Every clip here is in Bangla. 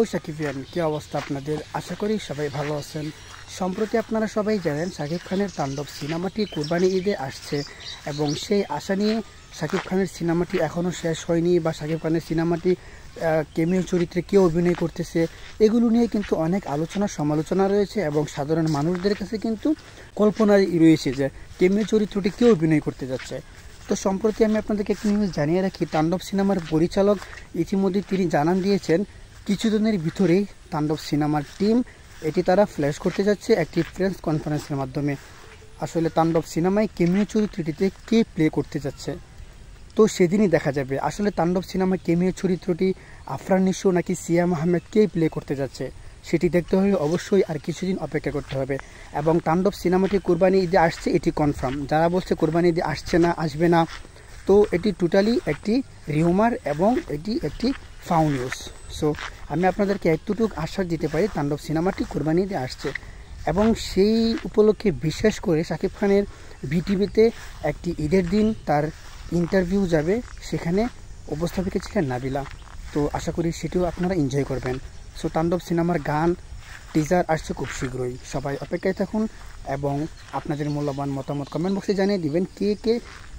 হ্যালো সাকিবিয়ান, কি অবস্থা আপনাদের? আশা করি সবাই ভালো আছেন। সম্প্রতি আপনারা সবাই জানেন শাকিব খানের তাণ্ডব সিনেমাটি কুরবানি ঈদে আসছে এবং সেই আশা নিয়ে শাকিব খানের সিনেমাটি এখনও শেষ হয়নি বা শাকিব খানের সিনেমাটি কেমিও চরিত্রে কে অভিনয় করতেছে এগুলো নিয়ে কিন্তু অনেক আলোচনা সমালোচনা রয়েছে এবং সাধারণ মানুষদের কাছে কিন্তু কল্পনাই রয়েছে যে কেমিও চরিত্রটি কে অভিনয় করতে যাচ্ছে। তো সম্প্রতি আমি আপনাদেরকে একটি নিউজ জানিয়ে রাখি, তাণ্ডব সিনেমার পরিচালক ইতিমধ্যে তিনি জানান দিয়েছেন কিছুদিনের ভিতরেই তাণ্ডব সিনেমার টিম এটি তারা ফ্ল্যাশ করতে যাচ্ছে একটি প্রেস কনফারেন্সের মাধ্যমে। আসলে তাণ্ডব সিনেমায় কেমিও চরিত্রটিতে কে প্লে করতে যাচ্ছে তো সেদিনই দেখা যাবে আসলে তাণ্ডব সিনেমায় কেমিও চরিত্রটি আফরান নিশো নাকি সিয়াম আহমেদ কে প্লে করতে যাচ্ছে। সেটি দেখতে হলে অবশ্যই আর কিছুদিন অপেক্ষা করতে হবে। এবং তাণ্ডব সিনেমাটি কুরবানি ঈদে আসছে এটি কনফার্ম। যারা বলছে কুরবানি ঈদে আসছে না, আসবে না, তো এটি টোটালি একটি রিউমার এবং এটি একটি ফাউল নিউজ। সো আমি আপনাদেরকে এতটুকু আশ্বাস দিতে পারি তাণ্ডব সিনেমাটি কুরবানি ঈদে আসছে এবং সেই উপলক্ষে বিশেষ করে শাকিব খানের বিটিভিতে একটি ঈদের দিন তার ইন্টারভিউ যাবে, সেখানে উপস্থাপিকা ছিলেন নাবিলা। তো আশা করি সেটিও আপনারা এনজয় করবেন। সো তাণ্ডব সিনেমার গান টিজার আসছে খুব শীঘ্রই, সবাই অপেক্ষায় থাকুন এবং আপনাদের মূল্যবান মতামত কমেন্ট বক্সে জানিয়ে দিবেন কে কে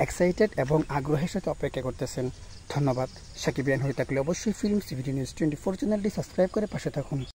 এক্সাইটেড এবং আগ্রহের সাথে অপেক্ষা করতেছেন। ধন্যবাদ। সাকিবিয়ান হয়ে থাকলে অবশ্যই ফিল্মস ভিডিও নিউজ 24 চ্যানেলটি সাবস্ক্রাইব করে পাশে থাকুন।